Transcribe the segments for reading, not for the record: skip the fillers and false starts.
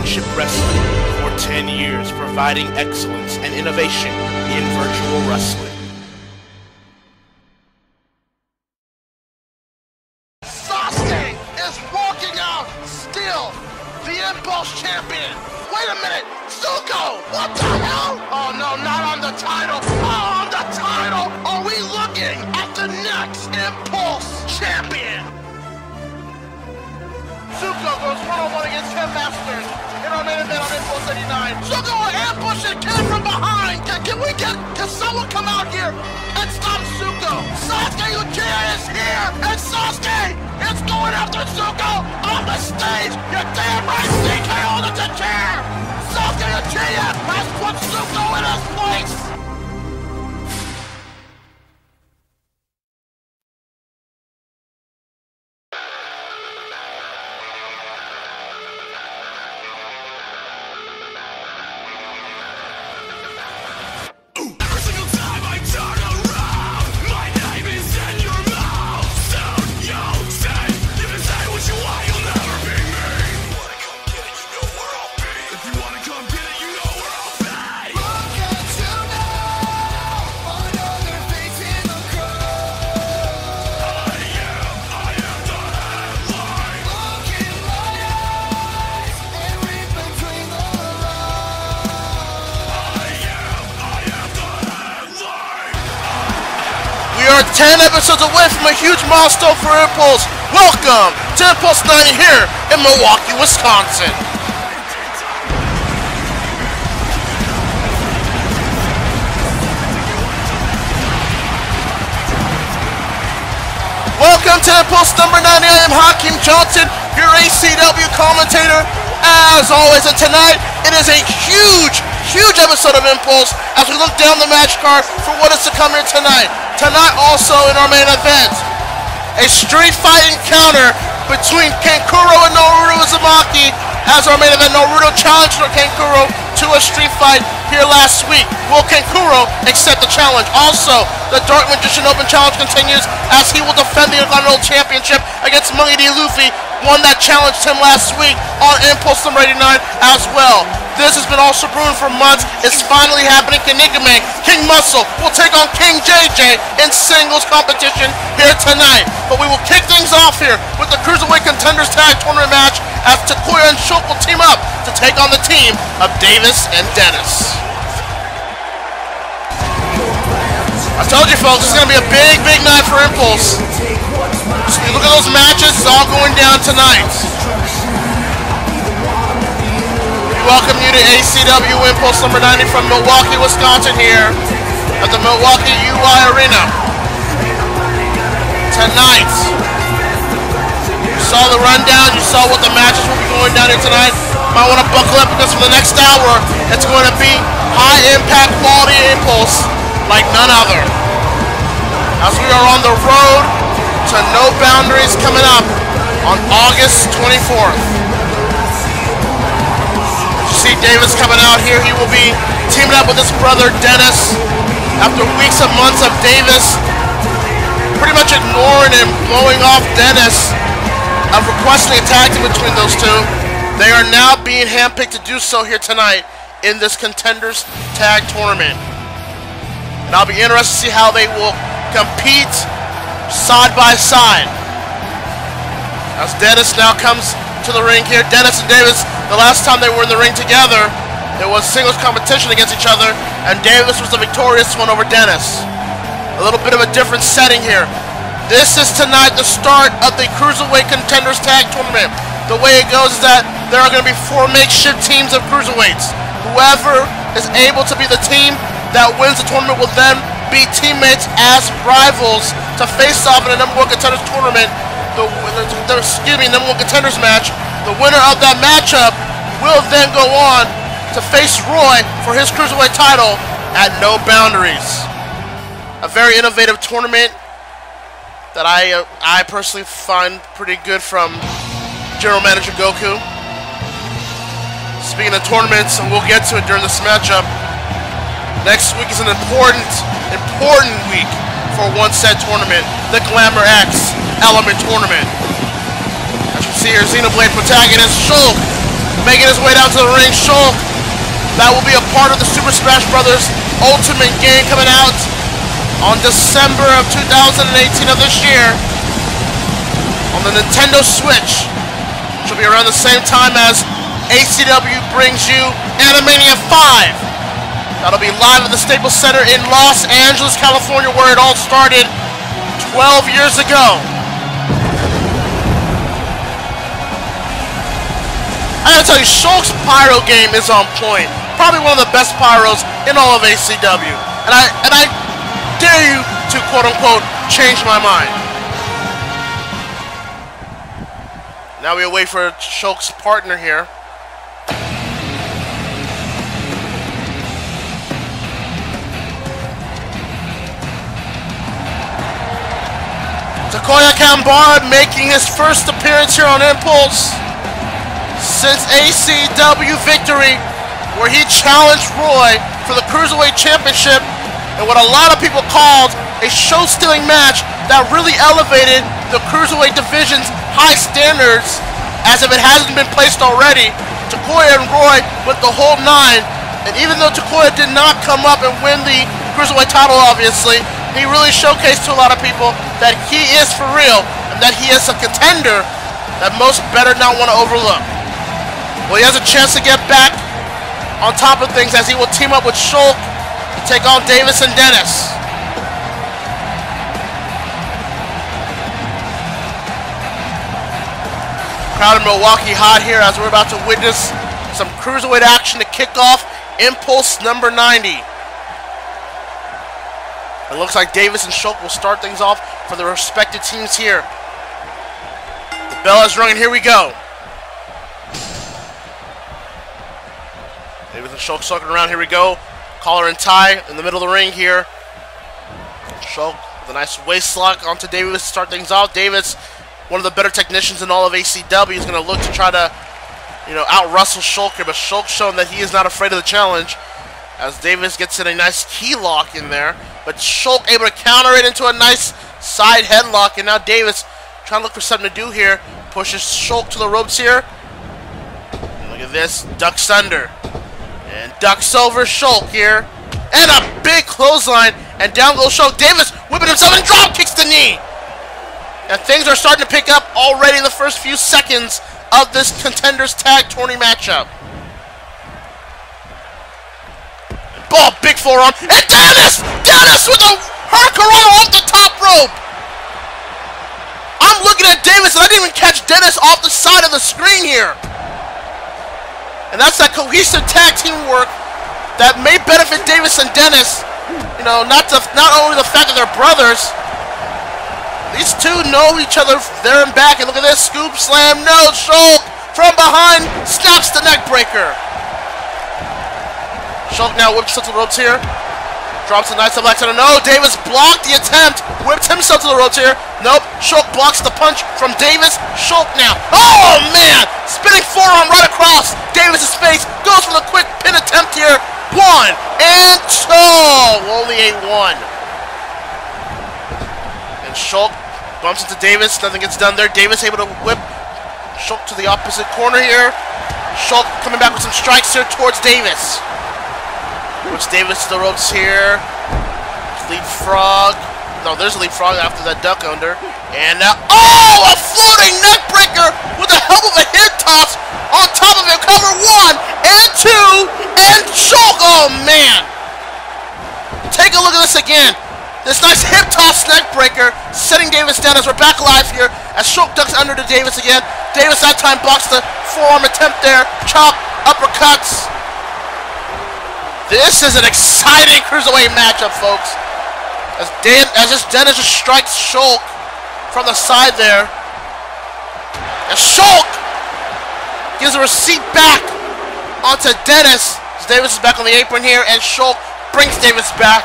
Championship Wrestling for 10 years, providing excellence and innovation in virtual wrestling. Sasuke is walking out still the Impulse Champion. Wait a minute, Zuko! What the hell? Oh no, not on the title! Oh, on the title! Are we looking at the next Impulse Champion? Zuko goes one-on-one against Ken Masters in our main event on Impulse 89. Zuko will ambush and Ken from behind! Can someone come out here and stop Zuko? Sasuke Uchiha is here! And Sasuke is going after Zuko on the stage! You're damn right, CK holding the chair! Sasuke Uchiha has put Zuko in his place! We are 10 episodes away from a huge milestone for Impulse. Welcome to Impulse 90 here in Milwaukee, Wisconsin. Welcome to Impulse number 90. I am Hakeem Johnson, your ACW commentator. As always, and tonight it is a huge episode of Impulse as we look down the match card for what is to come here tonight. Tonight also in our main event, a street fight encounter between Kankuro and Naruto Uzumaki as our main event. Naruto challenged Kankuro to a street fight here last week. Will Kankuro accept the challenge? Also, the Dark Magician Open Challenge continues as he will defend the Intercontinental Championship against Monkey D. Luffy, one that challenged him last week on Impulse number 89 as well. This has been also brewing for months. It's finally happening. Kanigame, King Muscle will take on King JJ in singles competition here tonight. But we will kick things off here with the Cruiserweight Contenders Tag Tournament match as Takuya and Shulk will team up to take on the team of Davis and Dennis. I told you folks, it's going to be a big night for Impulse. So you look at those matches, it's all going down tonight. We welcome you to ACW Impulse number 90 from Milwaukee, Wisconsin here at the Milwaukee UI Arena. Tonight, you saw the rundown, you saw what the matches will be going down here tonight. Might want to buckle up because for the next hour, it's going to be high impact quality Impulse like none other. As we are on the road to No Boundaries coming up on August 24th. You see Davis coming out here. He will be teaming up with his brother Dennis after weeks and months of Davis pretty much ignoring him, blowing off Dennis, of requesting a tag team between those two. They are now being handpicked to do so here tonight in this Contenders Tag Tournament. And I'll be interested to see how they will compete side by side. As Dennis now comes to the ring here. Dennis and Davis, the last time they were in the ring together, there was singles competition against each other, and Davis was the victorious one over Dennis. A little bit of a different setting here. This is tonight the start of the Cruiserweight Contenders Tag Tournament. The way it goes is that there are going to be 4 makeshift teams of Cruiserweights. Whoever is able to be the team that wins the tournament will then be teammates as rivals to face off in a number 1 contenders tournament. Number 1 contenders match. The winner of that matchup will then go on to face Roy for his Cruiserweight title at No Boundaries. A very innovative tournament that I personally find pretty good from General Manager Goku. Speaking of tournaments, and we'll get to it during this matchup, next week is an important week for one said tournament, the Glamour X Element Tournament. As you see here, Xenoblade protagonist Shulk Making his way down to the ring, Shulk. That will be a part of the Super Smash Bros. Ultimate game coming out on December of 2018 of this year on the Nintendo Switch. Which will be around the same time as ACW brings you Animania 5. That'll be live at the Staples Center in Los Angeles, California, where it all started 12 years ago. I gotta tell you, Shulk's pyro game is on point. Probably one of the best pyros in all of ACW. And I dare you to quote unquote change my mind. Now we'll wait for Shulk's partner here. Takuya Kambara making his first appearance here on Impulse since ACW Victory, where he challenged Roy for the Cruiserweight Championship in what a lot of people called a show-stealing match that really elevated the Cruiserweight division's high standards as if it hasn't been placed already. Takuya and Roy went the whole 9, and even though Takuya did not come up and win the Cruiserweight title, obviously, he really showcased to a lot of people that he is for real and that he is a contender that most better not want to overlook. Well, he has a chance to get back on top of things as he will team up with Shulk to take on Davis and Dennis. Crowd in Milwaukee hot here as we're about to witness some Cruiserweight action to kick off Impulse number 90. It looks like Davis and Shulk will start things off for the respective teams here. The bell is rung and here we go. Davis and Shulk circling around, here we go. Collar and tie in the middle of the ring here. Shulk with a nice waist lock onto Davis to start things off. Davis, one of the better technicians in all of ACW, is going to look to try to, out-wrestle Shulk here, but Shulk's shown that he is not afraid of the challenge as Davis gets in a nice key lock in there. But Shulk able to counter it into a nice side headlock, and now Davis trying to look for something to do here. Pushes Shulk to the ropes here. And look at this, ducks under. And ducks over Shulk here. And a big clothesline, and down goes Shulk. Davis whipping himself and drop kicks the knee. And things are starting to pick up already in the first few seconds of this Contenders Tag Tourney matchup. Ball, big forearm, and Dennis with a hurricanrana off the top rope. I'm looking at Davis, and I didn't even catch Dennis off the side of the screen here. And that's that cohesive tag team work that may benefit Davis and Dennis. Not only the fact that they're brothers. These two know each other there and back, and look at this scoop slam. No, Shulk from behind snaps the neck breaker. Shulk now whips to the ropes here. Drops a nice black center. No, Davis blocked the attempt. Whipped himself to the ropes here. Nope. Shulk blocks the punch from Davis. Shulk now. Oh, man! Spinning forearm right across Davis's face. Goes for the quick pin attempt here. 1 and 2. Only a 1. And Shulk bumps into Davis. Nothing gets done there. Davis able to whip Shulk to the opposite corner here. Shulk coming back with some strikes here towards Davis. Whips Davis to the ropes here. Leapfrog. No, there's a leapfrog after that duck under. And now, a floating neck breaker with the help of a hip toss on top of it. Cover 1 and 2 and Shulk. Oh, man. Take a look at this again. This nice hip toss neck breaker setting Davis down as we're back live here as Shulk ducks under to Davis again. Davis that time blocks the forearm attempt there. Chop, uppercuts. This is an exciting Cruiserweight matchup, folks. As Dennis just strikes Shulk from the side there. And Shulk gives a receipt back onto Dennis. As Davis is back on the apron here, and Shulk brings Davis back.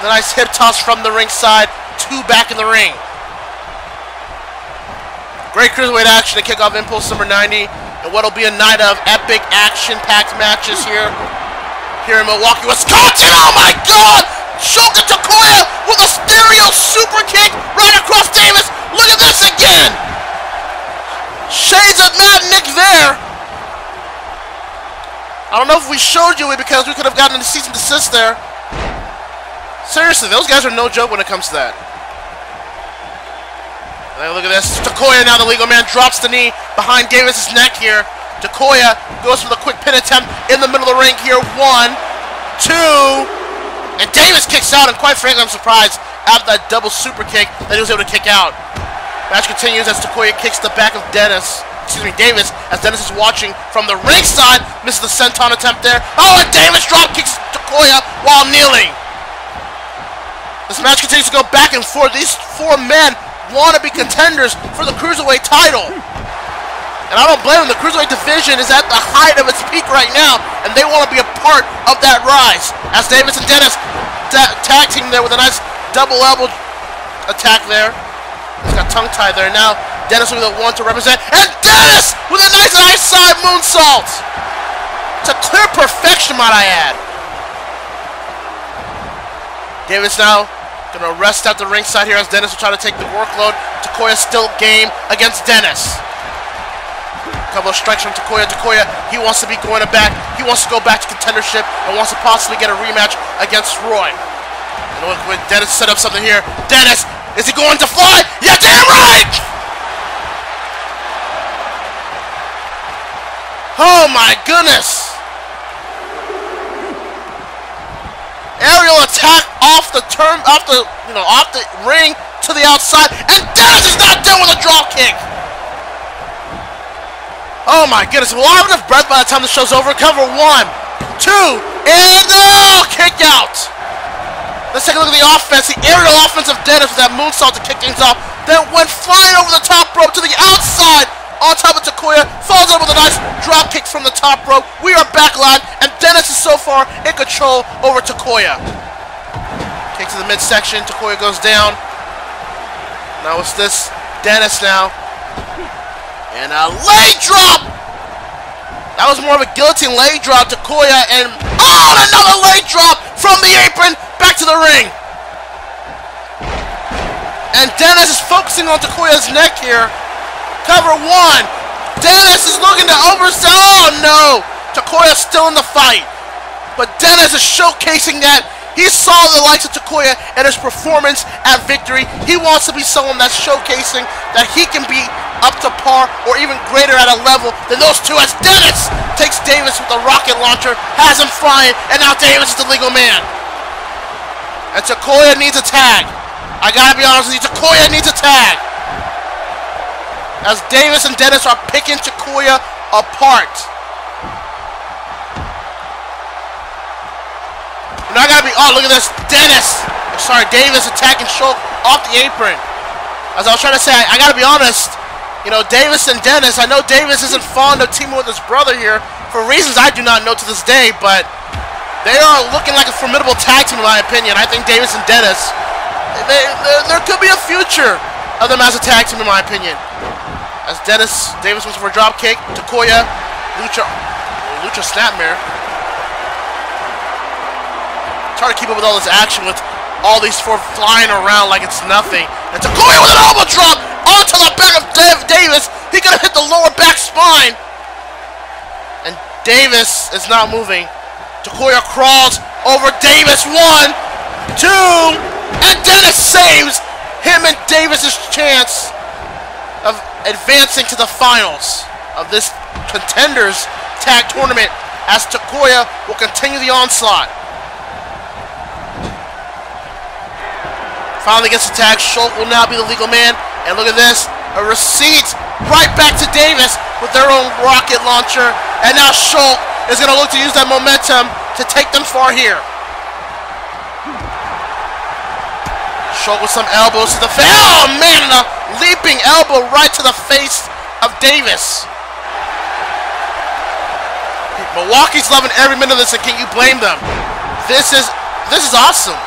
The nice hip toss from the ringside. 2 back in the ring. Great Cruiserweight action to kick off Impulse number 90. And what'll be a night of epic action-packed matches here in Milwaukee, Wisconsin. Oh my God! Shulk and Takuya with a stereo super kick right across Davis. Look at this again. Shades of Mad Nick there. I don't know if we showed you it because we could have gotten a cease and desist there. Seriously, those guys are no joke when it comes to that. And look at this. Takoya now, the legal man, drops the knee behind Davis's neck here. Takoya goes for the quick pin attempt in the middle of the ring here. 1, 2, and Davis kicks out, and quite frankly, I'm surprised after that double super kick that he was able to kick out. Match continues as Takoya kicks the back of Davis, as Dennis is watching from the ringside. Misses the senton attempt there. Oh, and Davis drop kicks Takoya while kneeling. This match continues to go back and forth. These 4 men want to be contenders for the Cruiserweight title. And I don't blame them. The Cruiserweight division is at the height of its peak right now, and they want to be a part of that rise. As Davis and Dennis tag team there with a nice double elbow attack there. He's got tongue-tied there. Now Dennis will be the one to represent. And Dennis with a nice side moonsault. It's a clear perfection, might I add. Davis now gonna rest at the ringside here as Dennis will try to take the workload. Takoya still game against Dennis. A couple of strikes from Takoya. Takoya, he wants to be going back. He wants to go back to contendership and wants to possibly get a rematch against Roy. And look, Dennis set up something here. Dennis, is he going to fly? Yeah, damn right! Oh my goodness! Aerial attack off the ring to the outside, and Dennis is not done with a drop kick. Oh my goodness! We'll have enough breath by the time the show's over. Cover 1, 2, and kick out. Let's take a look at the offense. The aerial offense of Dennis with that moonsault to kick things off. Then went flying over the top rope to the outside on top of Takoya. Falls over with a nice drop kick from the top rope. We are back live, and Dennis is so far in control over Takoya. Kick to the midsection. Takoya goes down. Now it's this Dennis now. And a leg drop! That was more of a guillotine leg drop. Takoya and another leg drop from the apron back to the ring. And Dennis is focusing on Takoya's neck here. Cover 1. Dennis is looking to oversell. Oh no! Takoya's still in the fight. But Dennis is showcasing that he saw the likes of Takoya and his performance at Victory. He wants to be someone that's showcasing that he can be up to par or even greater at a level than those two, as Dennis takes Davis with the rocket launcher, has him flying, and now Davis is the legal man. And Takoya needs a tag. I gotta be honest with you, Takoya needs a tag. As Davis and Dennis are picking Takoya apart. Now I gotta be, look at this, Davis attacking Shulk off the apron. As I was trying to say, I gotta be honest, you know, Davis and Dennis, I know Davis isn't fond of teaming with his brother here, for reasons I do not know to this day, but they are looking like a formidable tag team in my opinion. I think Davis and Dennis, there could be a future of them as a tag team in my opinion. As Davis went for a drop kick, Takoya, Lucha Snapmare. It's hard to keep up with all this action with all these 4 flying around like it's nothing. And Takoya with an elbow drop onto the back of Davis. He could have hit the lower back spine. And Davis is not moving. Takoya crawls over Davis. 1, 2, and Dennis saves him and Davis's chance of advancing to the finals of this Contenders Tag Tournament, as Takoya will continue the onslaught. Finally gets the tag. Shulk will now be the legal man. And look at this. A receipt right back to Davis with their own rocket launcher. And now Shulk is going to look to use that momentum to take them far here. Shulk with some elbows to the face. Oh man, and a leaping elbow right to the face of Davis. Milwaukee's loving every minute of this, and can you blame them? This is awesome.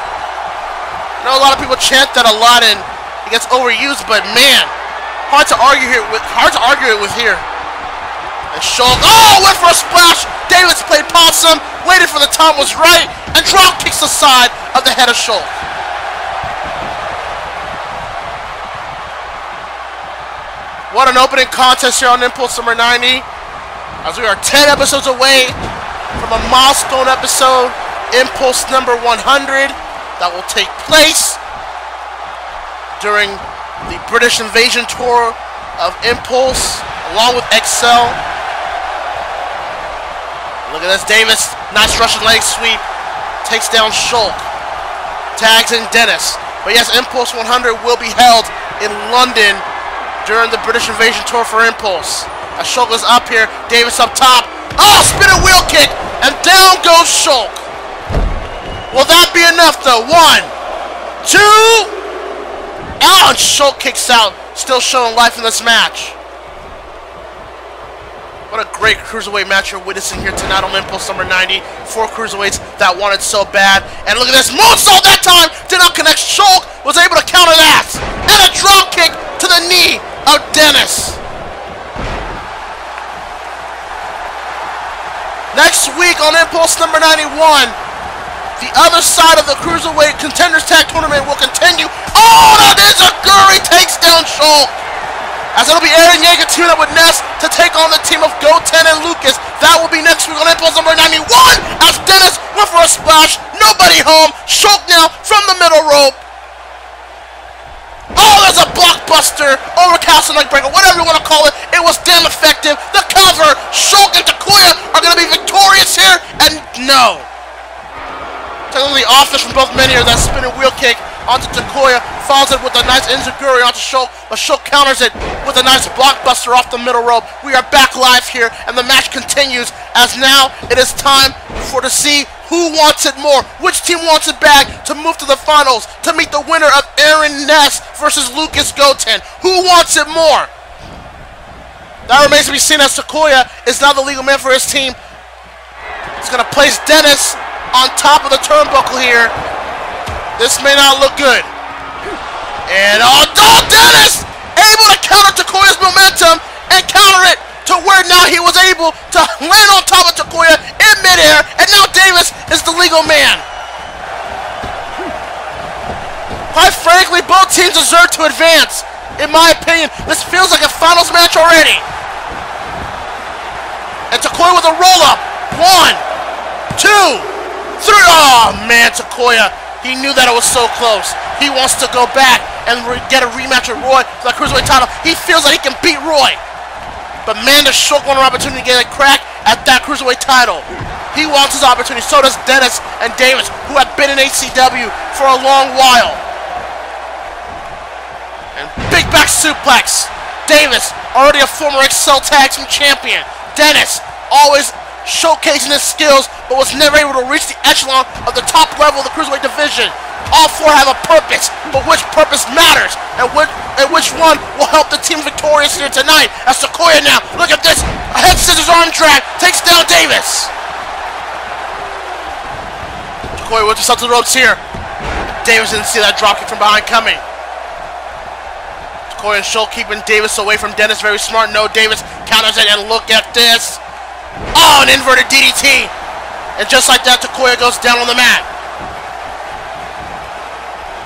I know a lot of people chant that a lot and it gets overused, but man, hard to argue it with here. And Shulk, went for a splash. Davis played possum, waited for the time was right, and drop kicks the side of the head of Shulk. What an opening contest here on Impulse number 90. As we are 10 episodes away from a milestone episode, Impulse number 100, that will take place during the British Invasion Tour of Impulse, along with Excel. Look at this, Davis, nice Russian leg sweep, takes down Shulk, tags in Dennis. But yes, Impulse 100 will be held in London during the British Invasion Tour for Impulse. As Shulk is up here, Davis up top. Oh, spinning wheel kick, and down goes Shulk. Will that be enough though? 1, 2, and Shulk kicks out, still showing life in this match. What a great cruiserweight match you're witnessing here tonight on Impulse number 90. 4 cruiserweights that wanted so bad. And look at this, moonsault that time did not connect. Shulk was able to counter that. And a drop kick to the knee of Dennis. Next week on Impulse number 91, the other side of the Cruiserweight Contenders Tag Tournament will continue. Oh, that is a Guri takes down Shulk. As it'll be Aaron Yeager teaming up with Ness to take on the team of Goten and Lucas. That will be next week on Impulse number 91. As Dennis went for a splash. Nobody home. Shulk now from the middle rope. Oh, there's a blockbuster, overcast and leg breaker, whatever you want to call it. It was damn effective. The cover. Shulk and Takuya are going to be victorious here. And no. Technically offense from both men here. That spinning wheel kick onto Takuya. Follows it with a nice enziguri onto Shulk. But Shulk counters it with a nice blockbuster off the middle rope. We are back live here. And the match continues. As now it is time to see who wants it more. Which team wants it back to move to the finals. To meet the winner of Aaron Ness versus Lucas Goten. Who wants it more? That remains to be seen as Takuya is now the legal man for his team. He's going to place Dennis on top of the turnbuckle here. This may not look good. And oh, Dennis able to counter Takuya's momentum and counter it to where now he was able to land on top of Takuya in midair, and now Davis is the legal man. Quite frankly, both teams deserve to advance. In my opinion, this feels like a finals match already. And Takuya with a roll-up. 1, 2, 3. Oh, man, Takuya. He knew that it was so close. He wants to go back and get a rematch with Roy for the Cruiserweight title. He feels that he can beat Roy. But, man, does Shulk want an opportunity to get a crack at that Cruiserweight title. He wants his opportunity. So does Dennis and Davis, who have been in ACW for a long while. And big back suplex. Davis, already a former Excel Tag Team champion. Dennis, always showcasing his skills, but was never able to reach the echelon of the top level of the Cruiserweight division. All 4 have a purpose, but which purpose matters, and which one will help the team victorious here tonight? As Takuya now, look at this, a head scissors arm drag, takes down Davis. Takuya with himself to the ropes here. Davis didn't see that dropkick from behind coming. Takuya and Shulk keeping Davis away from Dennis, very smart. No, Davis counters it, and look at this. Oh, an inverted DDT. And just like that, Takuya goes down on the mat.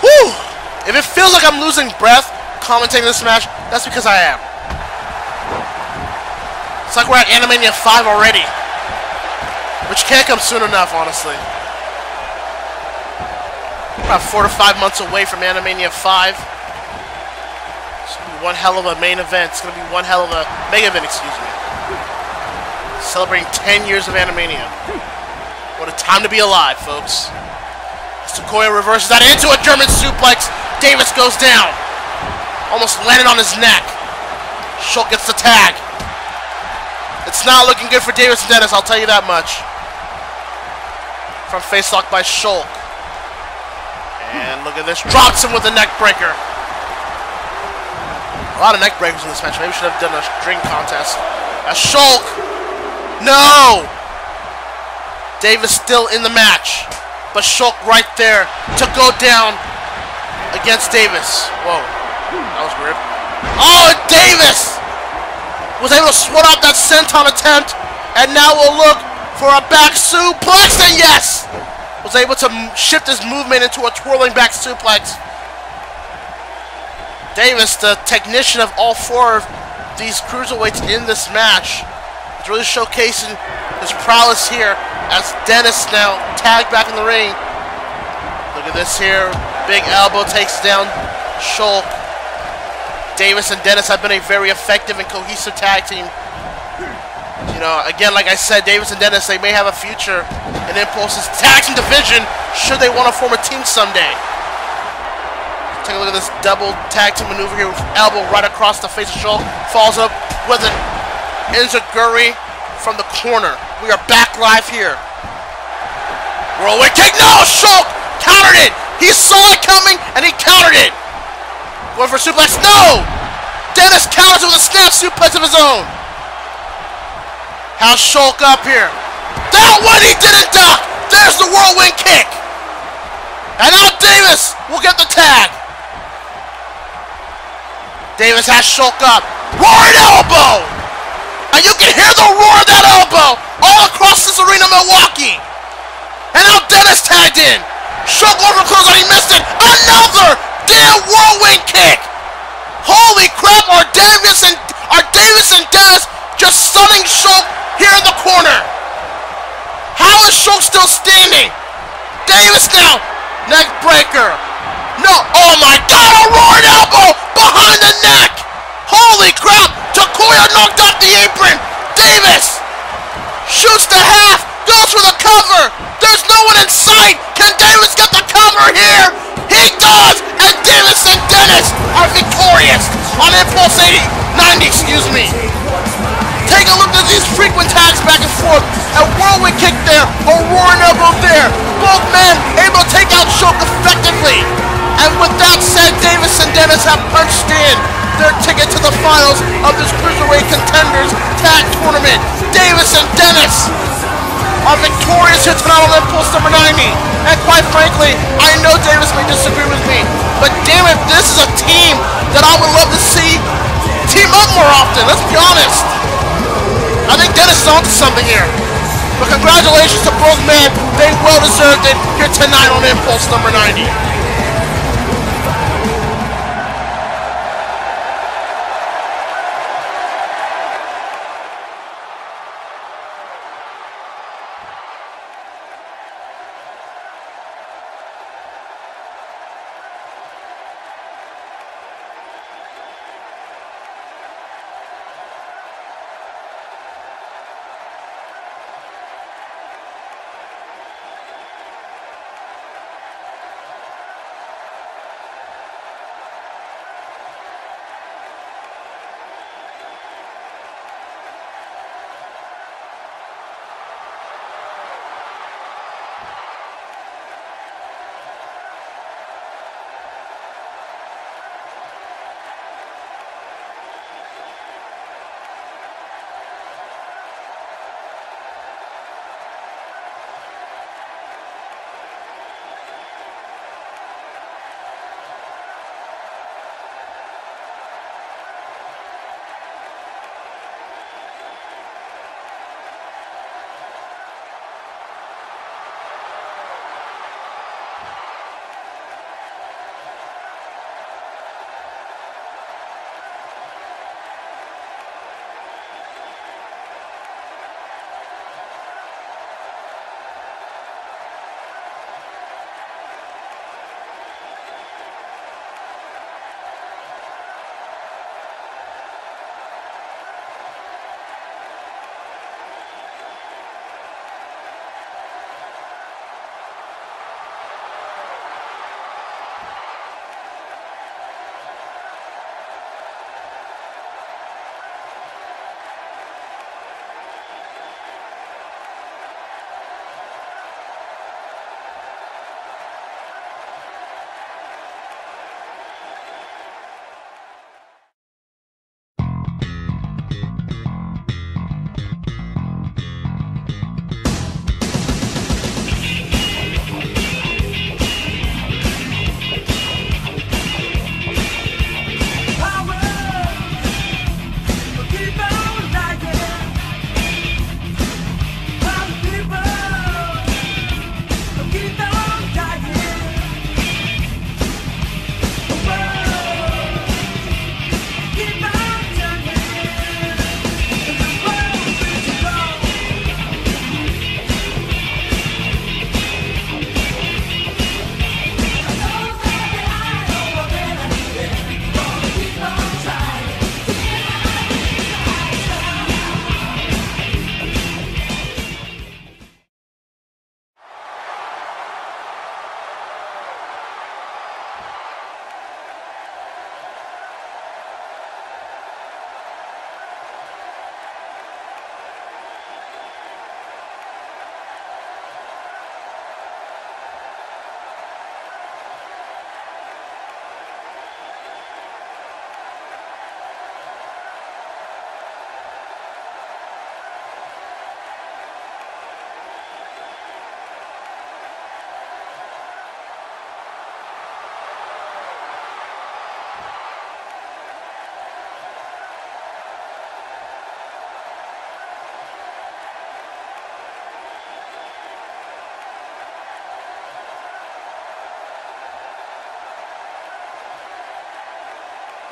Whew! If it feels like I'm losing breath commentating this match, that's because I am. It's like we're at Animania 5 already. Which can't come soon enough, honestly. We're about 4 to 5 months away from Animania 5. It's going to be one hell of a main event. It's going to be one hell of a mega event, excuse me. Celebrating 10 years of Animania. What a time to be alive, folks. Takuya reverses that into a German suplex. Davis goes down. Almost landed on his neck. Shulk gets the tag. It's not looking good for Davis and Dennis, I'll tell you that much. Front face lock by Shulk. And look at this. Drops him with a neck breaker. A lot of neck breakers in this match. Maybe we should have done a string contest. A Shulk. No! Davis still in the match. But Shulk right there to go down against Davis. Whoa. That was weird. Oh, and Davis was able to swat out that senton attempt. And now we'll look for a back suplex. And yes! Was able to shift his movement into a twirling back suplex. Davis, the technician of all 4 of these cruiserweights in this match, is really showcasing his prowess here as Dennis now tagged back in the ring. Look at this here. Big elbow takes down Shulk. Davis and Dennis have been a very effective and cohesive tag team. You know, again, like I said, Davis and Dennis, they may have a future in Impulse's tag team division should they want to form a team someday. Take a look at this double tag team maneuver here with elbow right across the face of Shulk. Falls up with an enziguri from the corner. We are back live here. Whirlwind kick. No! Shulk countered it. He saw it coming and he countered it. Going for suplex. No! Dennis counters with a snap suplex of his own. How's Shulk up here? That one he didn't duck. There's the whirlwind kick. And now Davis will get the tag. Davis has Shulk up. Roaring elbow! And you can hear the roar of that elbow all across this arena, Milwaukee. And now Dennis tagged in. Shulk over close and he missed it. Another damn whirlwind kick. Holy crap, are Davis and Dennis just stunning Shulk here in the corner. How is Shulk still standing? Davis now. Neck breaker. No. Oh my God, a roaring elbow behind the neck. Holy crap. Takuya knocked off the apron. Davis shoots the half. Goes for the cover. There's no one in sight. Can Davis get the cover here? He does. And Davis and Dennis are victorious on Impulse 90, excuse me. Take a look at these frequent tags back and forth. A whirlwind kick there, a roaring elbow there. Both men able to take out Shulk effectively. And with that said, Davis and Dennis have punched in their ticket to the finals of this Cruiserweight Contenders Tag Tournament. Davis and Dennis are victorious here tonight on Impulse number 90. And quite frankly, I know Davis may disagree with me, but damn it, this is a team that I would love to see team up more often. Let's be honest. I think Dennis is onto something here. But congratulations to both men. They well deserved it here tonight on Impulse number 90.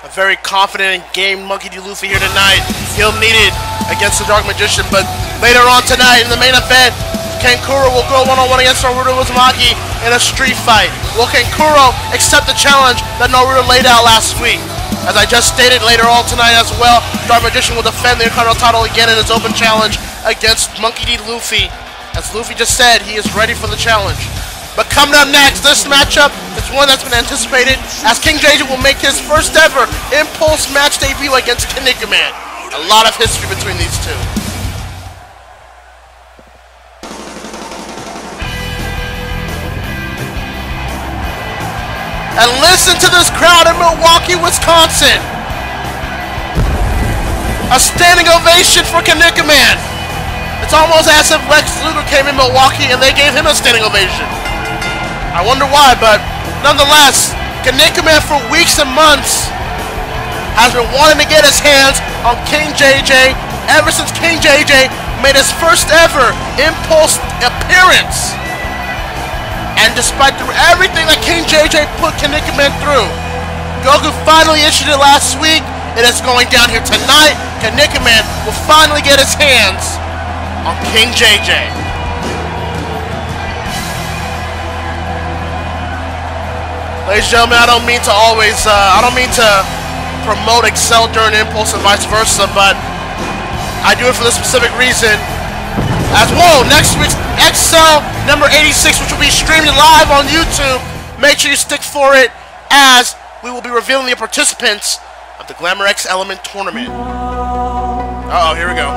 A very confident and game Monkey D. Luffy here tonight. He'll need it against the Dark Magician, but later on tonight in the main event, Kankuro will go one-on-one against Naruto Uzumaki in a street fight. Will Kankuro accept the challenge that Naruto laid out last week? As I just stated, later on tonight as well, Dark Magician will defend the Intercontinental title again in his open challenge against Monkey D. Luffy. As Luffy just said, he is ready for the challenge. But coming up next, this matchup is one that's been anticipated, as King JJ will make his first ever Impulse match debut against Kinnikuman. A lot of history between these two. And listen to this crowd in Milwaukee, Wisconsin. A standing ovation for Kinnikuman. It's almost as if Lex Luger came in Milwaukee and they gave him a standing ovation. I wonder why, but nonetheless, Kinnikuman for weeks and months has been wanting to get his hands on King JJ ever since King JJ made his first ever Impulse appearance. And despite everything that King JJ put Kinnikuman through, Goku finally issued it last week. It is going down here tonight. Kinnikuman will finally get his hands on King JJ. Ladies and gentlemen, I don't mean to promote Excel during Impulse and vice versa, but I do it for this specific reason. As well, next week's Excel number 86, which will be streamed live on YouTube. Make sure you stick for it, as we will be revealing the participants of the Glamour X Element Tournament. Uh-oh, here we go.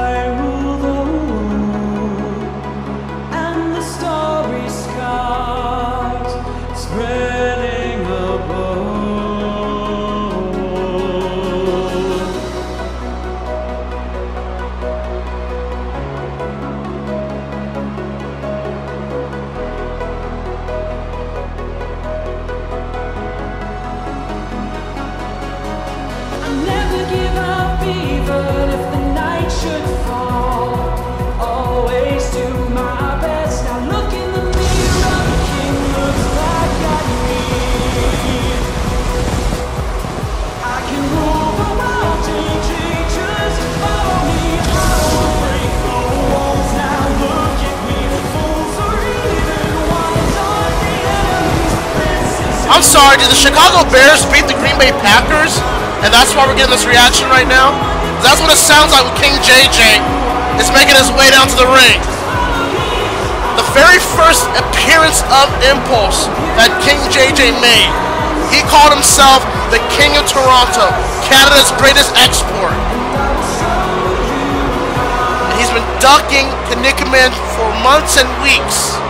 I'm sorry, did the Chicago Bears beat the Green Bay Packers? And that's why we're getting this reaction right now? That's what it sounds like when King JJ is making his way down to the ring. The very first appearance of Impulse that King JJ made, he called himself the King of Toronto, Canada's greatest export. And he's been ducking Kinnikuman for months and weeks.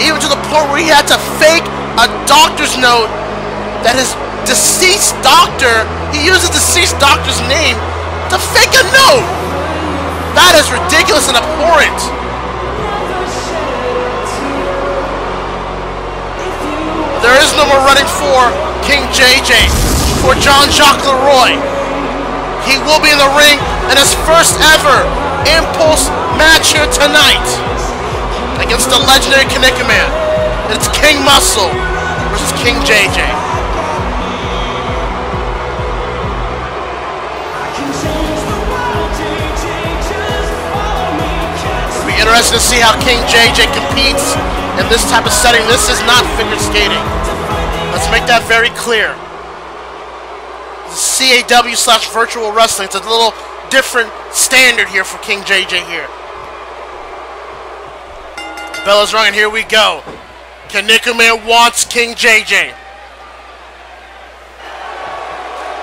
Even to the point where he had to fake a doctor's note that his deceased doctor, he used the deceased doctor's name to fake a note. That is ridiculous and abhorrent. There is no more running for King JJ, for Jean-Jacques Leroy. He will be in the ring in his first ever Impulse match here tonight against the legendary Kinnikuman. It's King Muscle versus King JJ. It'll be interesting to see how King JJ competes in this type of setting. This is not figure skating. Let's make that very clear. This is CAW/virtual wrestling. It's a little different standard here for King JJ here. Bella's rung, and here we go. Kinnikuman wants King JJ.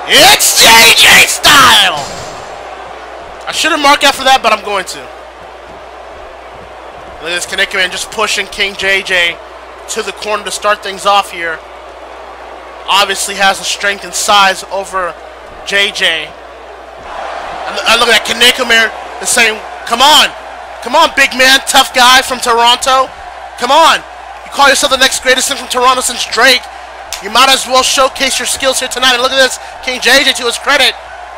It's JJ style! I should have marked out for that, but I'm going to. Look at this Kinnikuman just pushing King JJ to the corner to start things off here. Obviously has the strength and size over JJ. And look at that, Kinnikuman is saying, come on, big man, tough guy from Toronto. Come on. You call yourself the next greatest thing from Toronto since Drake. You might as well showcase your skills here tonight. And look at this, King JJ, to his credit,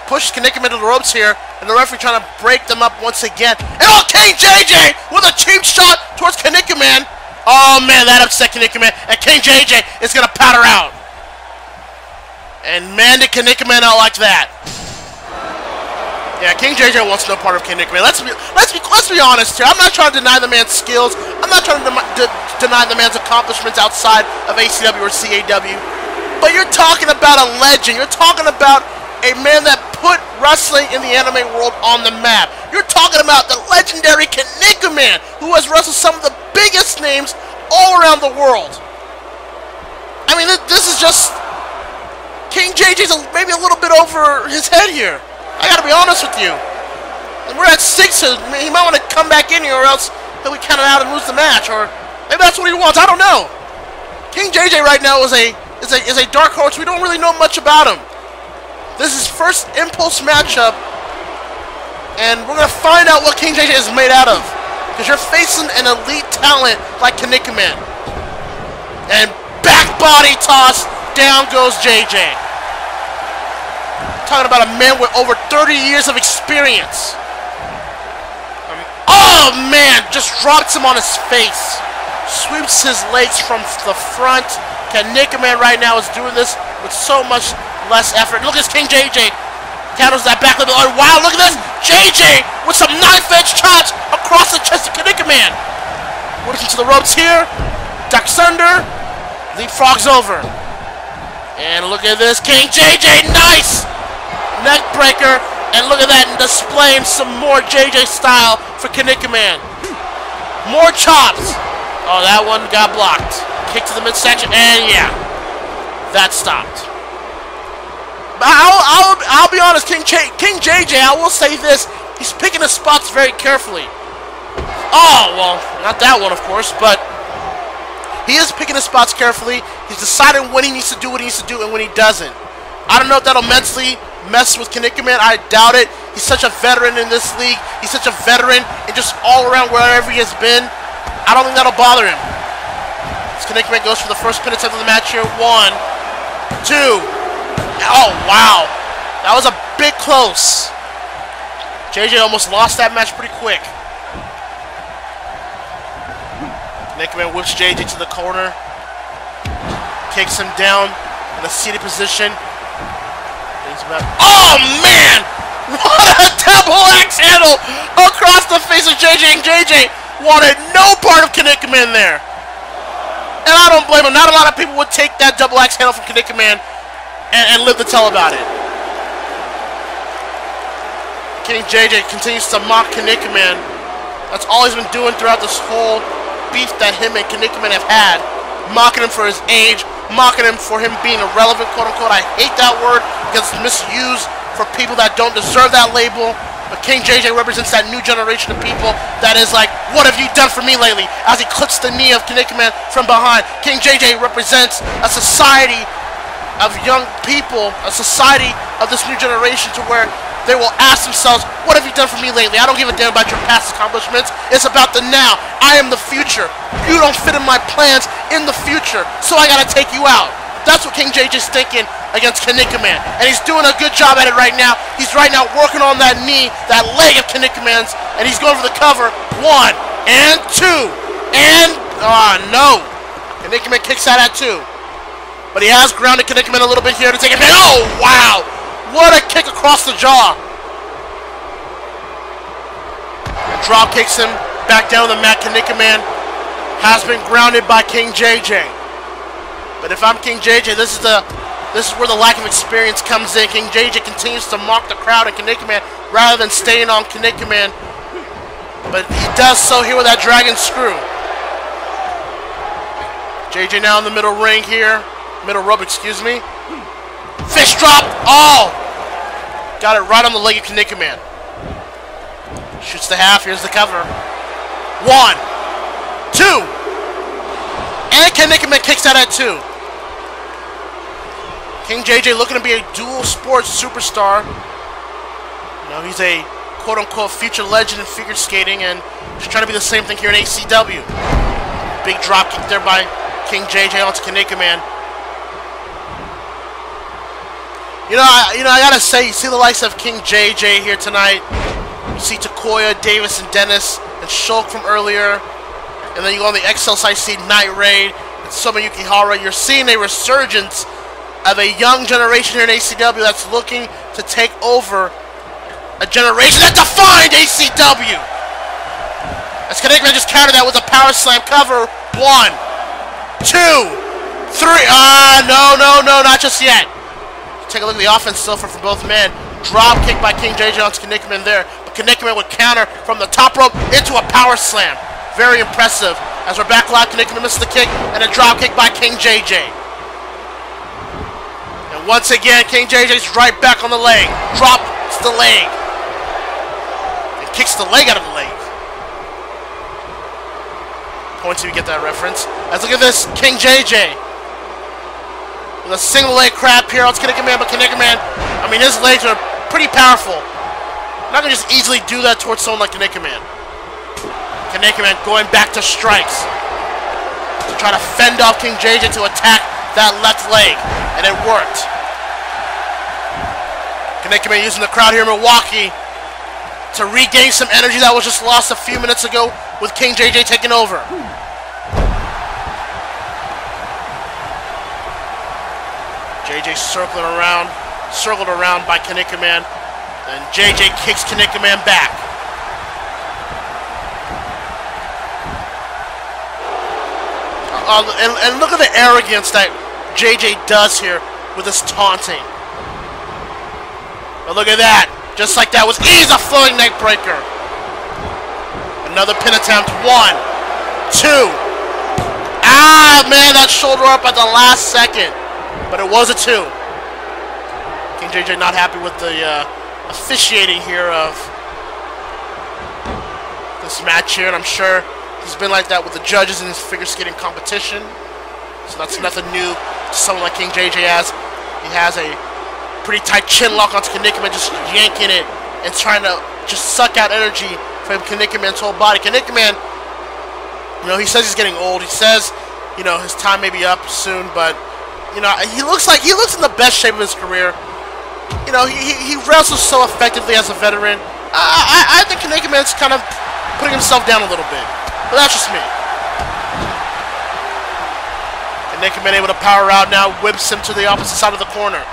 pushes Kinnikuman to the ropes here, and the referee trying to break them up once again. And oh, King JJ with a cheap shot towards Kinnikuman. Oh man, that upset Kinnikuman, and King JJ is gonna powder out. And man, did Kanika Man not like that. Yeah, King JJ wants no part of Kanika Man. Let's be honest here. I'm not trying to deny the man's skills. I'm not trying to deny the man's accomplishments outside of ACW or CAW. But you're talking about a legend. You're talking about a man that put wrestling in the anime world on the map. You're talking about the legendary Kanika Man, who has wrestled some of the biggest names all around the world. I mean, this is just... King JJ's maybe a little bit over his head here. I gotta be honest with you. And we're at 6, so he might want to come back in here, or else he'll be counted out and lose the match. Or maybe that's what he wants. I don't know. King JJ right now is a dark horse. We don't really know much about him. This is his first Impulse matchup, and we're gonna find out what King JJ is made out of. Because you're facing an elite talent like Kanika Man. And back body toss, down goes JJ. Talking about a man with over 30 years of experience. Oh man, just drops him on his face. Sweeps his legs from the front. Kanika Man right now is doing this with so much less effort. Look at this King JJ. Counters that back level. Oh, wow, look at this. JJ with some knife-edge chops across the chest of Kanika Man. Working to the ropes here. Ducks under. Leapfrogs over. And look at this. King JJ, nice. Neck breaker. And look at that, displaying some more JJ style for Kanika Man. More chops. Oh, that one got blocked. Kick to the midsection, and yeah, that stopped. But I'll be honest, King JJ, I will say this, he's picking his spots very carefully. Oh, well, not that one, of course, but he is picking his spots carefully. He's deciding when he needs to do what he needs to do and when he doesn't. I don't know if that'll mentally mess with Kanika Man. I doubt it. He's such a veteran in this league. He's such a veteran and just all around wherever he has been. I don't think that'll bother him. Kanika Man goes for the first pin attempt of the match here. 1, 2. Oh, wow. That was a bit close. JJ almost lost that match pretty quick. Kanika Man whips JJ to the corner. Kicks him down in a seated position. Oh, man! What a double axe handle across the face of JJ, and JJ wanted no part of Kanika Man there. And I don't blame him. Not a lot of people would take that double axe handle from Kanika Man and live to tell about it. King JJ continues to mock Kanika Man. That's all he's been doing throughout this whole beef that him and Kanika Man have had. Mocking him for his age, mocking him for him being irrelevant, quote unquote. I hate that word because it's misused for people that don't deserve that label. But King JJ represents that new generation of people that is like, what have you done for me lately? As he clips the knee of Kanika Man from behind. King JJ represents a society of young people, a society of this new generation to where they will ask themselves, what have you done for me lately? I don't give a damn about your past accomplishments. It's about the now. I am the future. You don't fit in my plans in the future, so I gotta take you out. That's what King JJ's thinking against Kanika Man. And he's doing a good job at it right now. He's right now working on that knee, that leg of Kanika Man's, and he's going for the cover. 1 and 2. And, no. Kanika Man kicks out at 2. But he has grounded Kanika Man a little bit here to take it. Oh, wow. What a kick across the jaw. Drop kicks him back down to the mat. Kanika Man has been grounded by King JJ. But if I'm King JJ, this is where the lack of experience comes in. King JJ continues to mock the crowd and Kanika Man rather than staying on Kanika Man. But he does so here with that dragon screw. JJ now in the middle ring here. Middle rope, excuse me. Fish drop. Oh! Got it right on the leg of Kanika Man. Shoots the half. Here's the cover. 1, 2. And Kanika Man kicks out at 2. King JJ looking to be a dual sports superstar. You know, he's a quote-unquote future legend in figure skating, and just trying to be the same thing here in ACW. Big drop kick there by King JJ onto Kanika Man. You know, I gotta say, you see the likes of King JJ here tonight. You see Takoya, Davis, and Dennis, and Shulk from earlier. And then you go on the XL side, see Night Raid, and Soma Yukihara. You're seeing a resurgence of a young generation here in ACW that's looking to take over a generation that defined ACW. As Kanekaman just countered that with a power slam cover. 1, 2, 3. No, not just yet. Take a look at the offense so far from both men. Drop kick by King JJ onto Kanekaman there. But Kanekaman would counter from the top rope into a power slam. Very impressive. As we're back live, Kanekaman misses the kick and a drop kick by King JJ. And once again, King JJ's right back on the leg. Drops the leg. And kicks the leg out of the leg. Points if you get that reference. Let's look at this, King JJ. With a single leg crab here on Kanekaman, but Kanekaman, I mean, his legs are pretty powerful. Not gonna just easily do that towards someone like Kanekaman. Kanekaman going back to strikes to try to fend off King JJ to attack that left leg, and it worked. Kanekaman using the crowd here in Milwaukee to regain some energy that was just lost a few minutes ago with King JJ taking over. JJ circled around by Kanekaman, and JJ kicks Kanekaman back. And look at the arrogance that JJ does here with his taunting. But look at that. Just like that was ease, a flowing neck breaker. Another pin attempt. 1, 2. Man, that shoulder up at the last second. But it was a 2. King JJ not happy with the officiating here of this match here, and I'm sure he's been like that with the judges in his figure skating competition. So that's nothing new to someone like King JJ has. He has a pretty tight chin lock onto Kanekaman, just yanking it and trying to just suck out energy from Kanekaman's whole body. Kanekaman, you know, he says he's getting old. He says, you know, his time may be up soon, but you know, he looks in the best shape of his career. You know, he wrestles so effectively as a veteran. I think Kanekaman's kind of putting himself down a little bit, but that's just me. Kanekaman able to power out now, whips him to the opposite side of the corner.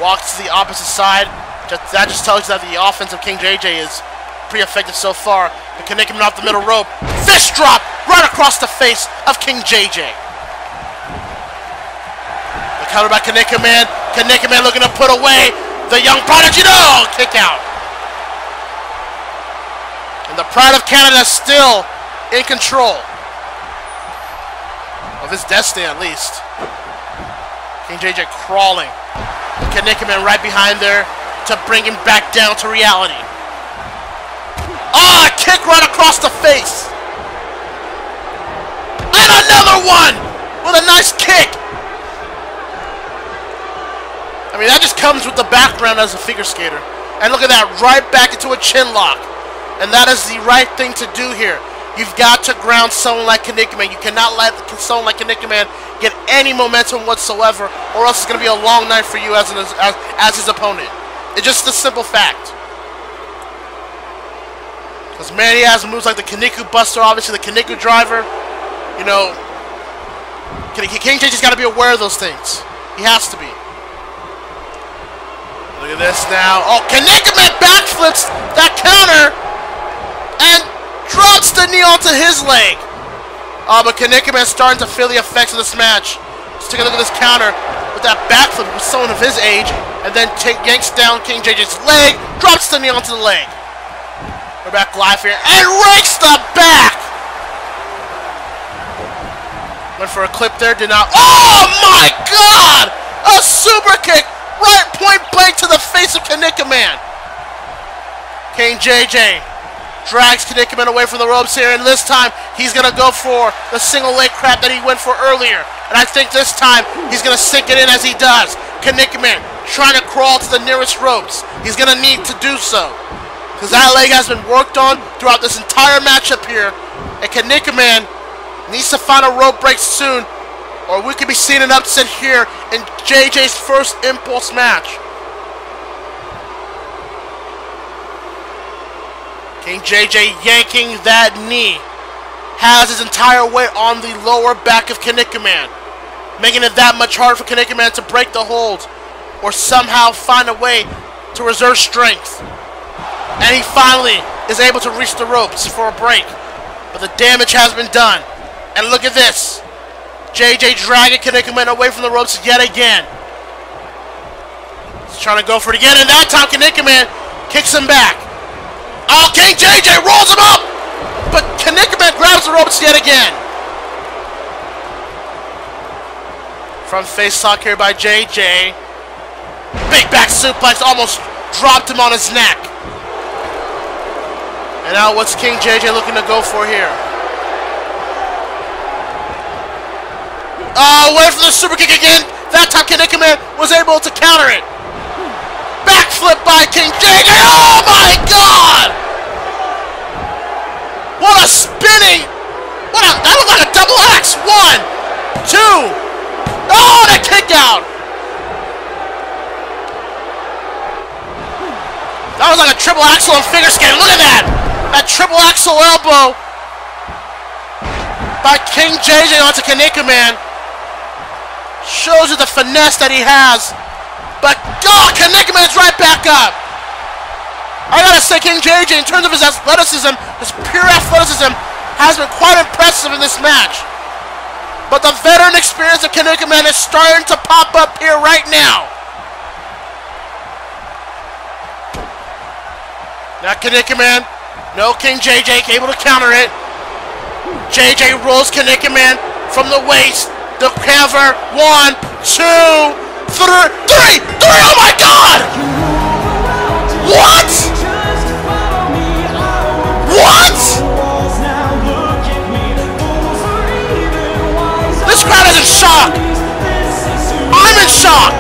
Walks to the opposite side. That just tells you that the offense of King JJ is pretty effective so far. But Kanekaman off the middle rope. Fist drop right across the face of King JJ. The counter by Kanekaman. Kanekaman looking to put away the young prodigy. No! Kick out. And the pride of Canada is still in control of his destiny, at least. King JJ crawling. Kanekaman right behind there to bring him back down to reality. A kick right across the face. And another one with a nice kick. I mean, that just comes with the background as a figure skater. And look at that, right back into a chin lock. And that is the right thing to do here. You've got to ground someone like Kanekaman. You cannot let someone like Kanekaman get any momentum whatsoever, or else it's going to be a long night for you as his opponent. It's just a simple fact. Because, man, he has moves like the Kaneko Buster, obviously the Kaneko Driver. You know, King JJ's got to be aware of those things. He has to be. Look at this now. Oh, Kanekaman backflips that counter and drops the knee onto his leg. But Kanekaman's starting to feel the effects of this match. Let's take a look at this counter with that backflip with someone of his age, and then yanks down King JJ's leg, drops the knee onto the leg. We're back live here, and rakes the back! Went for a clip there, did not. Oh my god! A super kick right point blank to the face of Kanekaman. King JJ drags Kanekaman away from the ropes here, and this time he's going to go for the single leg crab that he went for earlier. And I think this time he's going to sink it in as he does. Kanekaman trying to crawl to the nearest ropes. He's going to need to do so, because that leg has been worked on throughout this entire matchup here. And Kanekaman needs to find a rope break soon, or we could be seeing an upset here in JJ's first Impulse match. King JJ yanking that knee. Has his entire weight on the lower back of Kanekaman. making it that much harder for Kaneki to break the hold or somehow find a way to reserve strength. And he finally is able to reach the ropes for a break. But the damage has been done. And look at this. JJ dragging Kaneki away from the ropes yet again. He's trying to go for it again, and that time Kaneki kicks him back. Oh, King JJ rolls him up! But Kaneki grabs the ropes yet again. Front face lock here by JJ. Big back suplex almost dropped him on his neck. And now what's King JJ looking to go for here? Oh, wait for the super kick again. That time Kaneki was able to counter it. Backflip by King JJ. Oh my god! What a spinning! That looked like a double X. 1, 2. Oh, that kick out! That was like a triple axel and figure skating. Look at that! That triple axel elbow by King JJ onto Kaneki shows you the finesse that he has. But God, Kaneki is right back up. I gotta say, King JJ, in terms of his athleticism, his pure athleticism, has been quite impressive in this match. But the veteran experience of Kaneki is starting to pop up here right now. Now Kaneki no King JJ able to counter it. JJ rolls Kaneki from the waist. The cover. 1, 2, 3. Oh my god! What? What? This crowd is in shock. I'm in shock.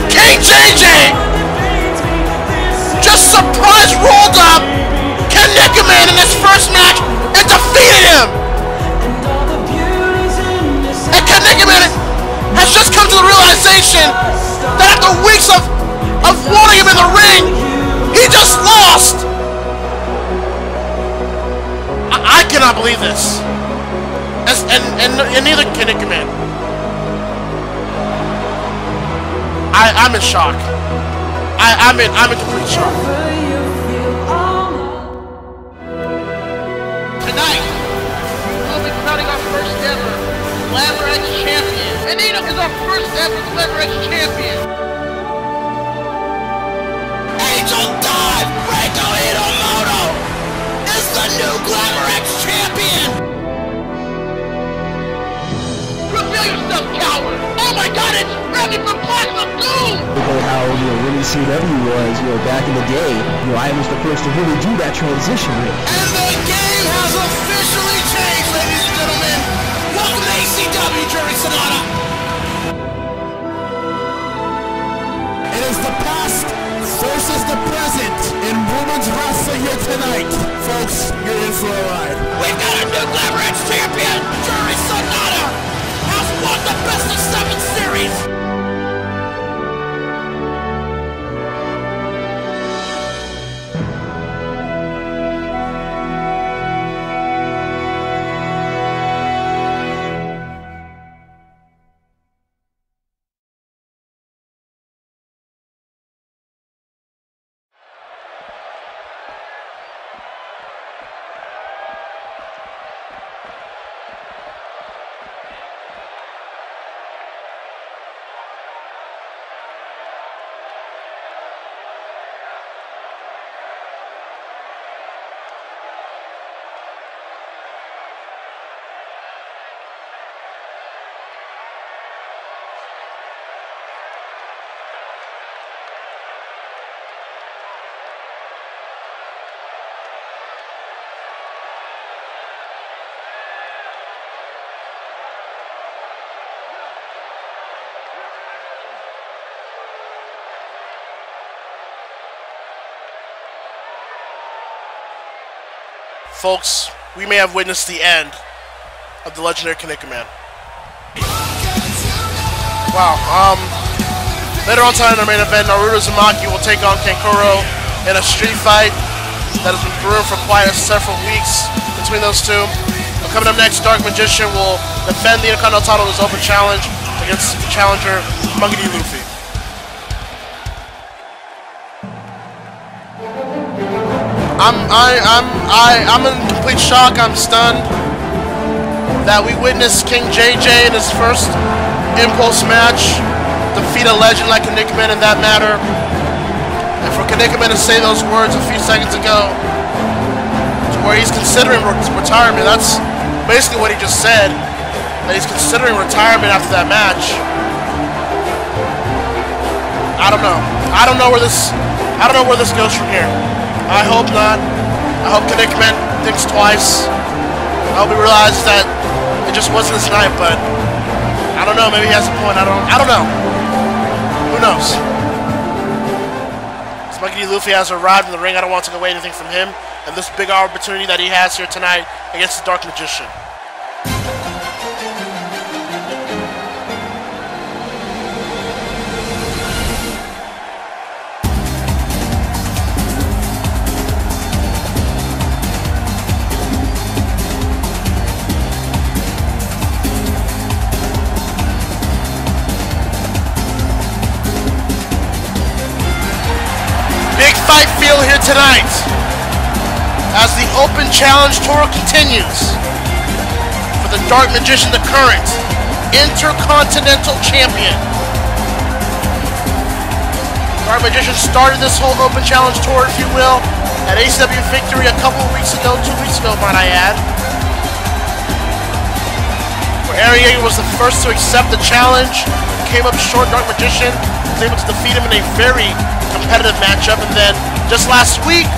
King JJ just surprise rolled up Kaneki in his first match and defeated him. And Kaneki has just come to the realization that after weeks of wanting him in the ring, he just lost. I cannot believe this. And neither Kaneki I'm in shock. I'm in complete shock. Tonight, we'll be crowning our first ever Leverage champion. And Nino is our first ever Leverage champion. Angel Dive! Reiko Itomoto is the new Glamour X champion! Reveal yourself, coward! Oh my god, it's Remy from Black Lagoon! Look at how, really ACW was, back in the day. I was the first to really do that transition. And the game has officially changed, ladies and gentlemen! Welcome to ACW Jury Sonata! It is the past versus the present in women's wrestling here tonight. Folks, you're in for a ride. We've got a new Glamour X champion! Jury Sonata has won the best of 7 series! Folks, we may have witnessed the end of the legendary Kaneki. Wow, later on tonight in our main event, Naruto Uzumaki will take on Kankuro in a street fight that has been brewing for quite several weeks between those two. Coming up next, Dark Magician will defend the Intercontinental title in his open challenge against challenger Monkey D. Luffy. I'm in complete shock. I'm stunned that we witnessed King JJ in his first Impulse match defeat a legend like Kanikman in that matter. And for Kanikman to say those words a few seconds ago, to where he's considering retirement, that's basically what he just said, that he's considering retirement after that match. I don't know. I don't know where this goes from here. I hope not. I hope Kanikman thinks twice. I hope he realizes that it just wasn't his night, but I don't know. Maybe he has a point. I don't know. Who knows? As Monkey D. Luffy has arrived in the ring, I don't want to take away anything from him and this big opportunity that he has here tonight against the Dark Magician. Fight feel here tonight as the Open Challenge Tour continues for the Dark Magician, the current Intercontinental Champion. Dark Magician started this whole Open Challenge Tour, if you will, at ACW Victory a couple of weeks ago, 2 weeks ago, might I add, where Hiei was the first to accept the challenge, came up short. Dark Magician was able to defeat him in a very competitive matchup, and then just last week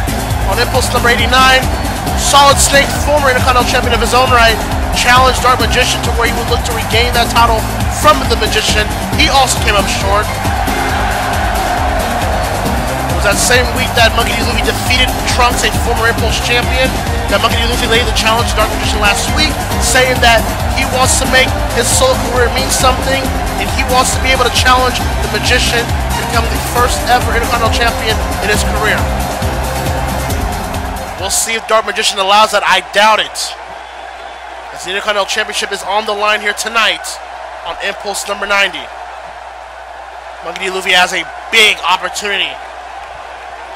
on Impulse number 89, Solid Snake, former Intercontinental Champion of his own right, challenged Dark Magician to where he would look to regain that title from the Magician. He also came up short. It was that same week that Monkey D. Luffy defeated Trunks, a former Impulse champion, that Monkey D. Luffy laid the challenge to Dark Magician last week, saying that he wants to make his solo career mean something, and he wants to be able to challenge the Magician to become the first ever Intercontinental Champion in his career. We'll see if Dark Magician allows that. I doubt it, as the Intercontinental Championship is on the line here tonight on Impulse number 90. Monkey D. Luffy has a big opportunity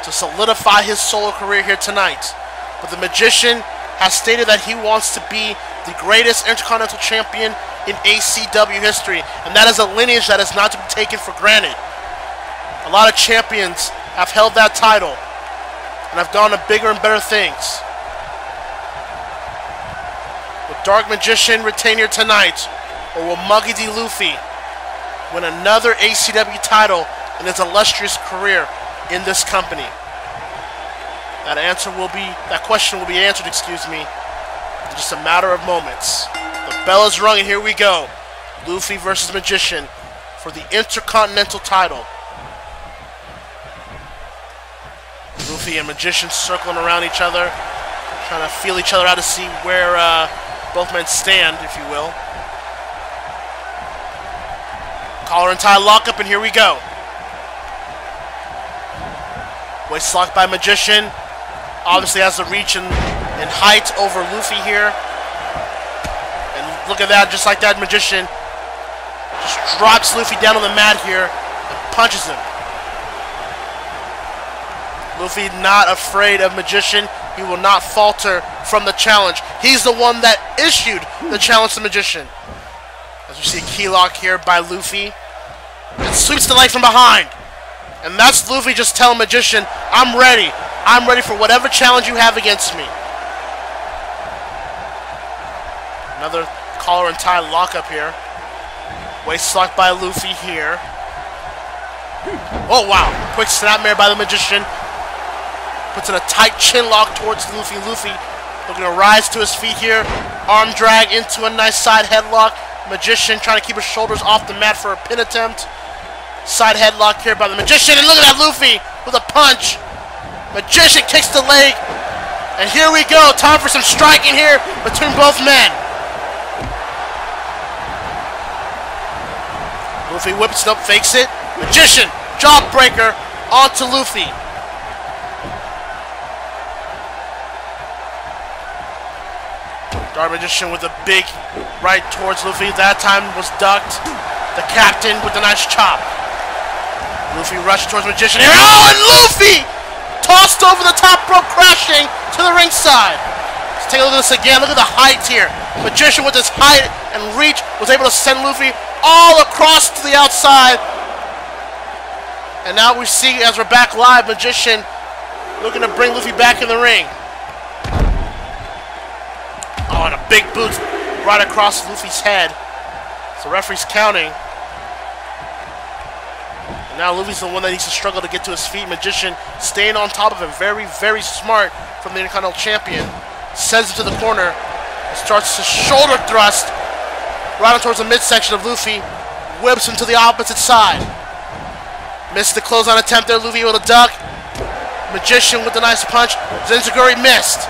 to solidify his solo career here tonight, but the Magician has stated that he wants to be the greatest Intercontinental Champion in ACW history, and that is a lineage that is not to be taken for granted. A lot of champions have held that title and have gone to bigger and better things. Will Dark Magician retain here tonight, or will Monkey D. Luffy win another ACW title in his illustrious career in this company? That question will be answered, in just a matter of moments. The bell is rung, and here we go. Luffy versus Magician for the Intercontinental title. Luffy and Magician circling around each other, trying to feel each other out to see where both men stand, if you will. Collar and tie lockup, and here we go. Waist lock by Magician. Obviously has the reach and height over Luffy here. And look at that, just like that, Magician just drops Luffy down on the mat here and punches him. Luffy not afraid of Magician. He will not falter from the challenge. He's the one that issued the challenge to Magician. As we see a key lock here by Luffy. And sweeps the leg from behind. And that's Luffy just telling Magician, I'm ready. I'm ready for whatever challenge you have against me. Another collar and tie lockup here. Waist lock by Luffy here. Oh wow, quick snapmare by the Magician. Puts in a tight chin lock towards Luffy. Luffy looking to rise to his feet here. Arm drag into a nice side headlock. Magician trying to keep his shoulders off the mat for a pin attempt. Side headlock here by the Magician. And look at that, Luffy with a punch. Magician kicks the leg. And here we go. Time for some striking here between both men. Luffy whips it up, fakes it. Magician, jawbreaker onto Luffy. Dark Magician with a big right towards Luffy. That time was ducked. The captain with a nice chop. Luffy rushed towards Magician here. Oh, and Luffy tossed over the top rope, crashing to the ringside. Let's take a look at this again. Look at the height here. Magician with his height and reach was able to send Luffy all across to the outside. And now we see, as we're back live, Magician looking to bring Luffy back in the ring. Oh, and a big boot right across Luffy's head. So referee's counting. And now Luffy's the one that needs to struggle to get to his feet. Magician staying on top of him. Very, very smart from the Intercontinental Champion. Sends him to the corner. Starts to shoulder thrust right on towards the midsection of Luffy. Whips him to the opposite side. Missed the clothesline attempt there. Luffy able to duck. Magician with a nice punch. Zenzuguri missed.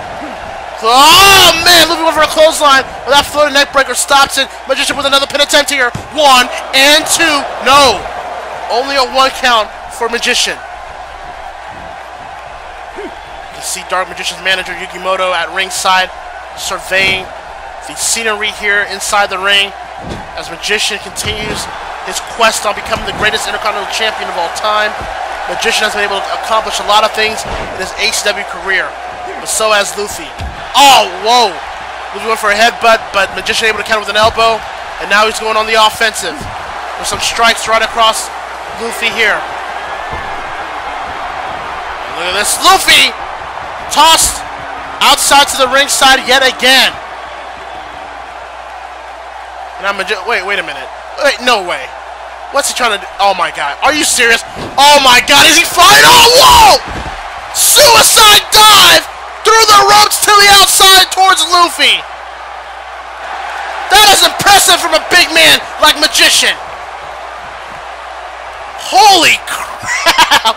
Oh man, Luffy went for a clothesline, but that floating neck breaker stops it. Magician with another pin attempt here. 1 and 2. No. Only a 1 count for Magician. You see Dark Magician's manager Yukimoto at ringside surveying the scenery here inside the ring as Magician continues his quest on becoming the greatest Intercontinental Champion of all time. Magician has been able to accomplish a lot of things in his ACW career, but so has Luffy. Oh, whoa! Luffy went for a headbutt, but Magician able to counter with an elbow, and now he's going on the offensive with some strikes right across Luffy here. And look at this, Luffy tossed outside to the ringside yet again. And I'm wait a minute. Wait, no way. What's he trying to do? Oh my god. Are you serious? Oh my god, is he flying? Oh, whoa! Suicide dive through the ropes to the outside towards Luffy. That is impressive from a big man like Magician. Holy crap!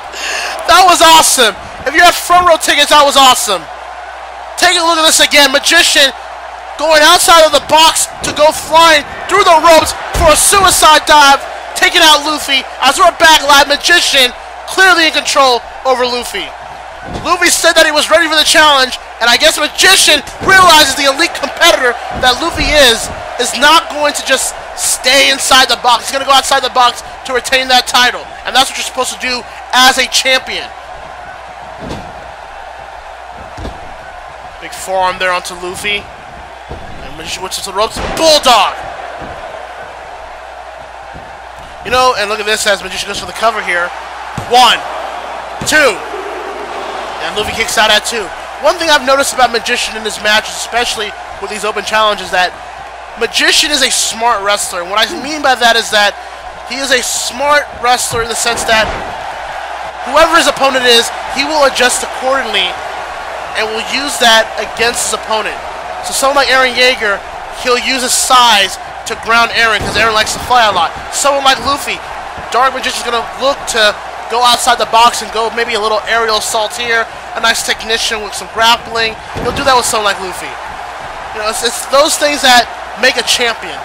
That was awesome. If you have front row tickets, that was awesome. Take a look at this again. Magician going outside of the box to go flying through the ropes for a suicide dive, taking out Luffy. As we're back live, Magician clearly in control over Luffy. Luffy said that he was ready for the challenge, and I guess Magician realizes the elite competitor that Luffy is not going to just stay inside the box. He's going to go outside the box to retain that title, and that's what you're supposed to do as a champion. Big forearm there onto Luffy. And Magician whips to the ropes. Bulldog! You know, and look at this as Magician goes for the cover here. 1, 2. And Luffy kicks out at 2. One thing I've noticed about Magician in his matches, especially with these open challenges, that Magician is a smart wrestler. And what I mean by that is that he is a smart wrestler in the sense that whoever his opponent is, he will adjust accordingly and will use that against his opponent. So someone like Eren Yeager, he'll use his size to ground Eren because Eren likes to fly a lot. Someone like Luffy, Dark Magician's going to look to go outside the box and go maybe a little aerial assault here, a nice technician with some grappling. He'll do that with someone like Luffy. You know, it's those things that make a champion,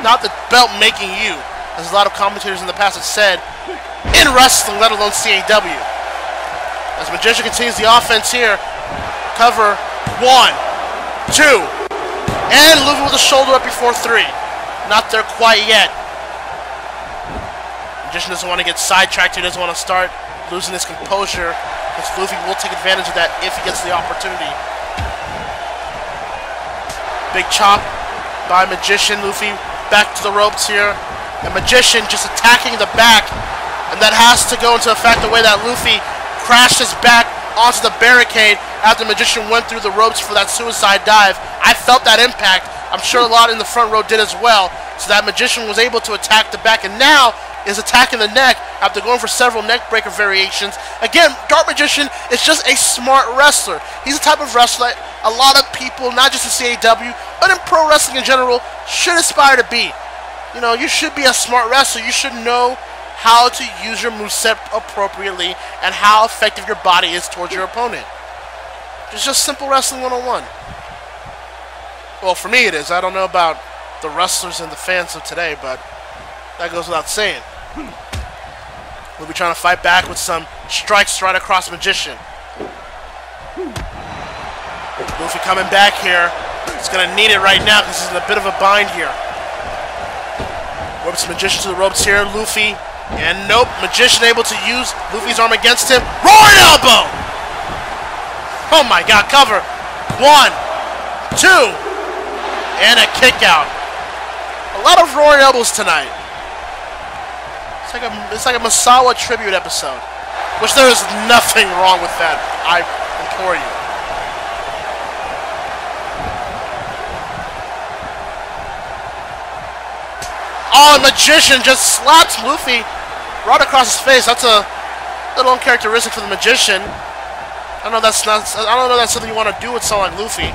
not the belt making you, as a lot of commentators in the past have said in wrestling, let alone CAW. As Magician continues the offense here, cover 1, 2, and Luffy with a shoulder up before 3. Not there quite yet. Magician doesn't want to get sidetracked. He doesn't want to start losing his composure, because Luffy will take advantage of that if he gets the opportunity. Big chop by Magician. Luffy back to the ropes here, and Magician just attacking the back, and that has to go into effect the way that Luffy crashed his back onto the barricade after Magician went through the ropes for that suicide dive. I felt that impact. I'm sure a lot in the front row did as well, so that Magician was able to attack the back, and now is attacking the neck after going for several neck breaker variations. Again, Dark Magician is just a smart wrestler. He's the type of wrestler that a lot of people, not just in CAW, but in pro wrestling in general, should aspire to be. You know, you should be a smart wrestler. You should know how to use your moveset appropriately and how effective your body is towards your opponent. It's just simple wrestling 101. Well, for me it is. I don't know about the wrestlers and the fans of today, but that goes without saying. We'll be trying to fight back with some strikes right across Magician. Luffy coming back here. He's gonna need it right now because he's in a bit of a bind here. Whips Magician to the ropes here. Luffy, and nope, Magician able to use Luffy's arm against him. Roaring elbow! Oh my god, cover. 1, 2, and a kick out. A lot of roaring elbows tonight. It's like a Masawa tribute episode. Which there is nothing wrong with that, I implore you. Oh, Magician just slaps Luffy right across his face. That's a little uncharacteristic for the Magician. I don't know that's something you want to do with someone like Luffy.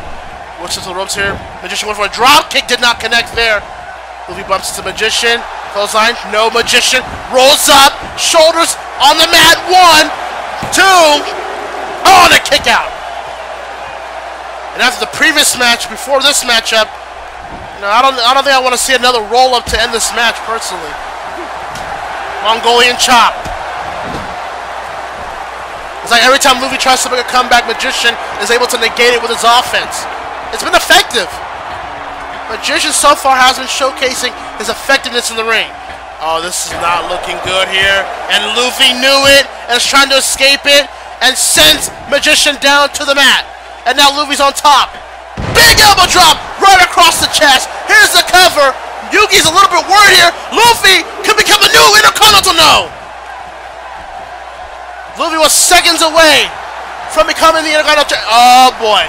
Whips into the ropes here. Magician went for a drop kick, did not connect there. Luffy bumps into Magician. Clothesline, no. Magician rolls up, shoulders on the mat. 1, 2. Oh, and a kick out. And after the previous match, before this matchup, no, I don't think I want to see another roll-up to end this match, personally. Mongolian chop. It's like every time Luffy tries to make a comeback, Magician is able to negate it with his offense. It's been effective. Magician so far has been showcasing his effectiveness in the ring. Oh, this is not looking good here. And Luffy knew it and is trying to escape it and sends Magician down to the mat. And now Luffy's on top. Big elbow drop right across the chest. Here's the cover. Yugi's a little bit worried here. Luffy could become a new Intercontinental No. Luffy was seconds away from becoming the Intercontinental. Oh boy.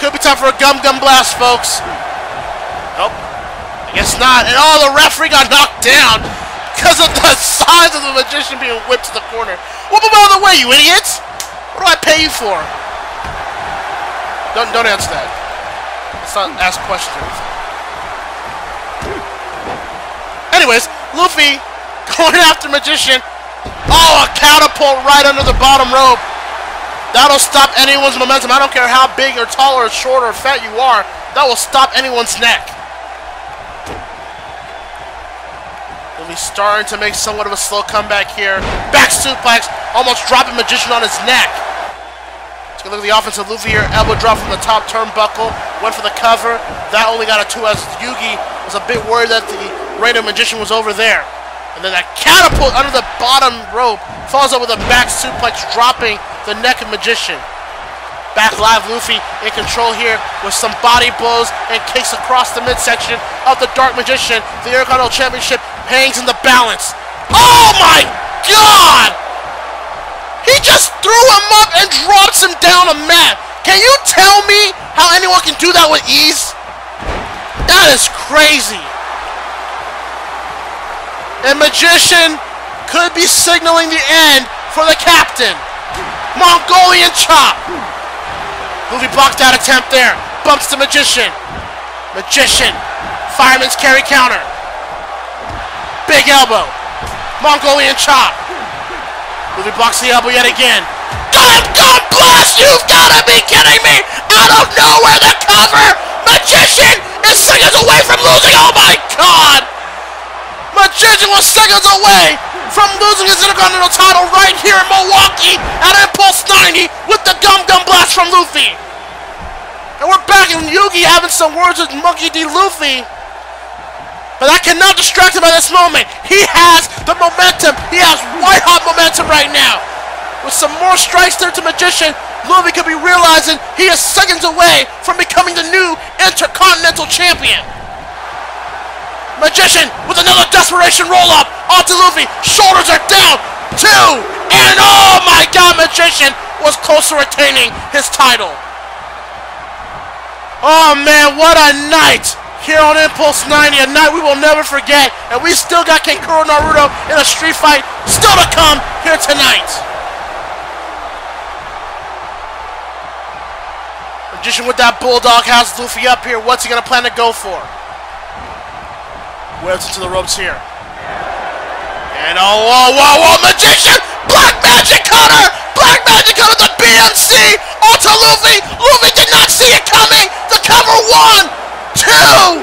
Could be time for a gum blast, folks. Nope. I guess not. And oh, the referee got knocked down because of the size of the Magician being whipped to the corner. Well, move out of the way, you idiots. What do I pay you for? Don't answer that. Let's not ask questions or anything. Anyways, Luffy going after Magician. Oh, a catapult right under the bottom rope. That'll stop anyone's momentum. I don't care how big or tall or short or fat you are. That will stop anyone's neck. Luffy starting to make somewhat of a slow comeback here. Back suplex, almost dropping Magician on his neck. Look at the offense of Luffy here. Elbow drop from the top turnbuckle. Went for the cover. That only got a 2 as Yugi was a bit worried that the Reign of Magician was over there. And then that catapult under the bottom rope falls up with a back suplex, dropping the neck of Magician. Back live, Luffy in control here with some body blows and kicks across the midsection of the Dark Magician. The Intercontinental Championship hangs in the balance. Oh my God! He just threw him up and drops him down a mat. Can you tell me how anyone can do that with ease? That is crazy. And Magician could be signaling the end for the captain. Mongolian chop. Luffy blocked that attempt there. Bumps the Magician. Magician. Fireman's carry counter. Big elbow. Mongolian chop. Luffy blocks the elbow yet again. Gum blast! You've gotta be kidding me! Out of nowhere, the cover! Magician is seconds away from losing! Oh my God! Magician was seconds away from losing his Intercontinental title right here in Milwaukee at Impulse 90 with the gum blast from Luffy. And we're back in Yugi having some words with Monkey D. Luffy. But I cannot distract him at this moment. He has the momentum. He has white hot momentum right now. With some more strikes there to Magician, Luffy could be realizing he is seconds away from becoming the new Intercontinental Champion. Magician with another desperation roll up onto Luffy. Shoulders are down. 2. And oh my God, Magician was close to retaining his title. Oh man, what a night here on Impulse 90, a night we will never forget. And we still got Kankuro Naruto in a street fight still to come here tonight. Magician with that bulldog has Luffy up here. What's he gonna plan to go for? Whips into the ropes here. And oh, whoa, Magician! Black Magic Cutter! Black Magic Cutter, the BMC onto Luffy! Luffy did not see it coming! The cover 1, 2,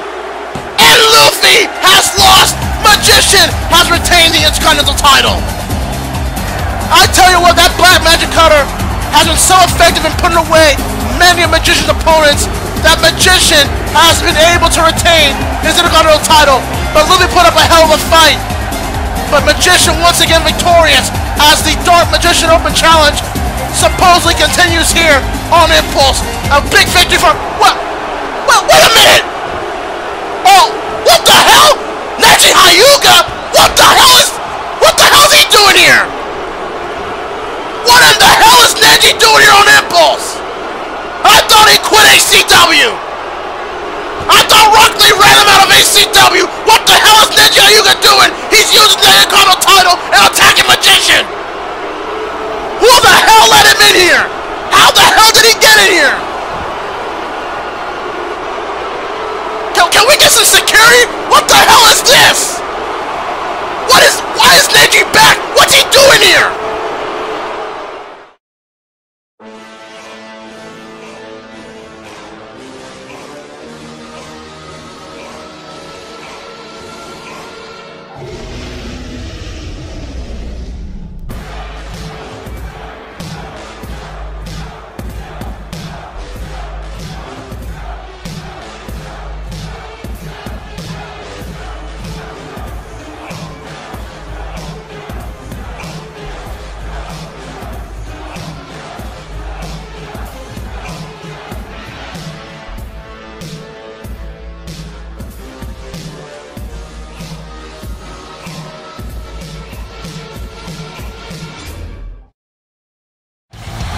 and Luffy has lost. Magician has retained the Intercontinental title. I tell you what, that Black Magic Cutter has been so effective in putting away many of Magician's opponents that that Magician has been able to retain his Intercontinental title, but Lily put up a hell of a fight. But Magician once again victorious as the Dark Magician Open Challenge supposedly continues here on Impulse. A big victory for... What? Well, wait a minute! Oh, what the hell? Neji Hyuga? What the hell is he doing here? What in the hell is Neji doing here on Impulse? I thought he quit ACW! I thought Rock Lee ran him out of ACW! What the hell is Neji Hyuga doing? He's using the Intercontinental title and attacking Magician! Who the hell let him in here? How the hell did he get in here? Can we get some security? What the hell is this? Why is Neji back? What's he doing here?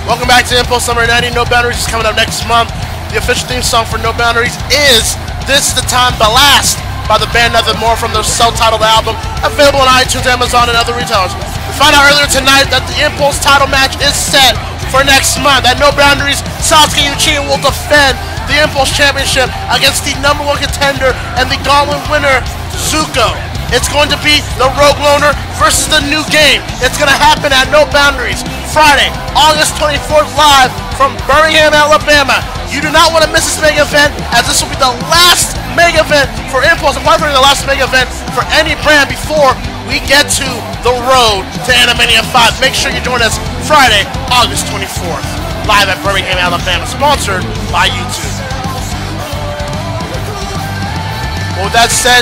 Welcome back to Impulse Summer 90. No Boundaries is coming up next month. The official theme song for No Boundaries is This Is the Time to Last by the band Nothing More from their self-titled album, available on iTunes, Amazon, and other retailers. We found out earlier tonight that the Impulse title match is set for next month. At No Boundaries, Sasuke Uchiha will defend the Impulse Championship against the #1 contender and the Gauntlet winner, Zuko. It's going to be the Rouge Loner versus the New Game. It's going to happen at No Boundaries, Friday, August 24th, live from Birmingham, Alabama. You do not want to miss this mega event, as this will be the last mega event for Impulse, and probably the last mega event for any brand before we get to the road to Animania 5. Make sure you join us Friday, August 24th, live at Birmingham, Alabama, sponsored by YouTube. Well, with that said,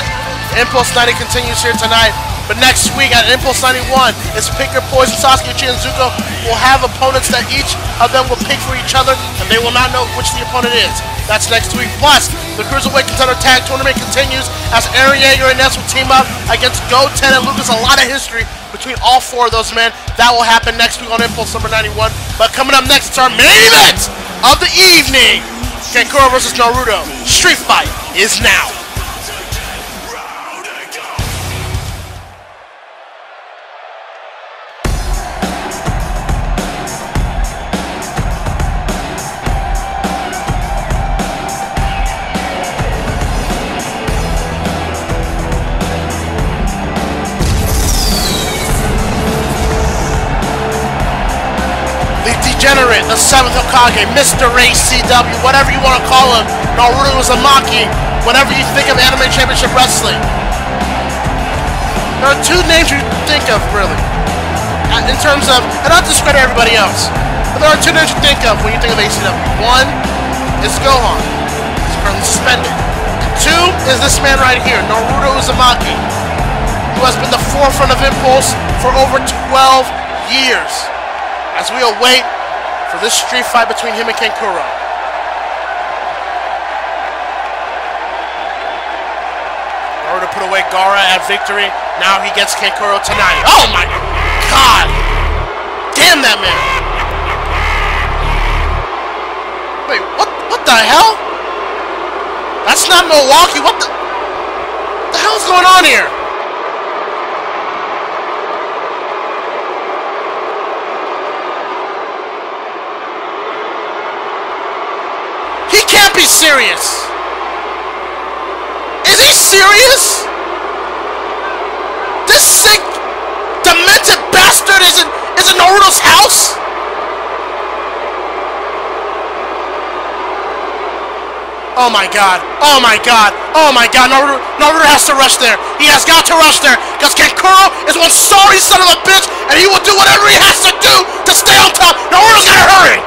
Impulse 90 continues here tonight, but next week at Impulse 91, it's Pick Your Poison. Sasuke Uchiha and Zuko will have opponents that each of them will pick for each other, and they will not know which the opponent is. That's next week. Plus, the Cruiserweight Contender Tag Tournament continues as Aaron Yeager and Ness will team up against Goten and Lucas. A lot of history between all four of those men. That will happen next week on Impulse number 91. But coming up next, it's our main event of the evening. Kankuro versus Naruto. Street Fight is now. Degenerate, the 7th Hokage, Mr. ACW, whatever you want to call him, Naruto Uzumaki, whenever you think of Anime Championship Wrestling. There are two names you think of, really, in terms of, and I'll discredit everybody else, but there are two names you think of when you think of ACW. One is Gohan, he's currently suspended. Two is this man right here, Naruto Uzumaki, who has been the forefront of Impulse for over 12 years. As we await for this street fight between him and Kankuro. Naruto put away Gaara at Victory. Now he gets Kankuro tonight. Oh my God! Damn that man! Wait, what the hell? That's not Milwaukee. What the hell's going on here? He can't be serious. Is he serious? This sick, demented bastard is in Naruto's house? Oh my God, oh my God, oh my God, Naruto has to rush there. He has got to rush there, because Kankuro is one sorry son of a bitch, and he will do whatever he has to do to stay on top. Naruto's gotta hurry.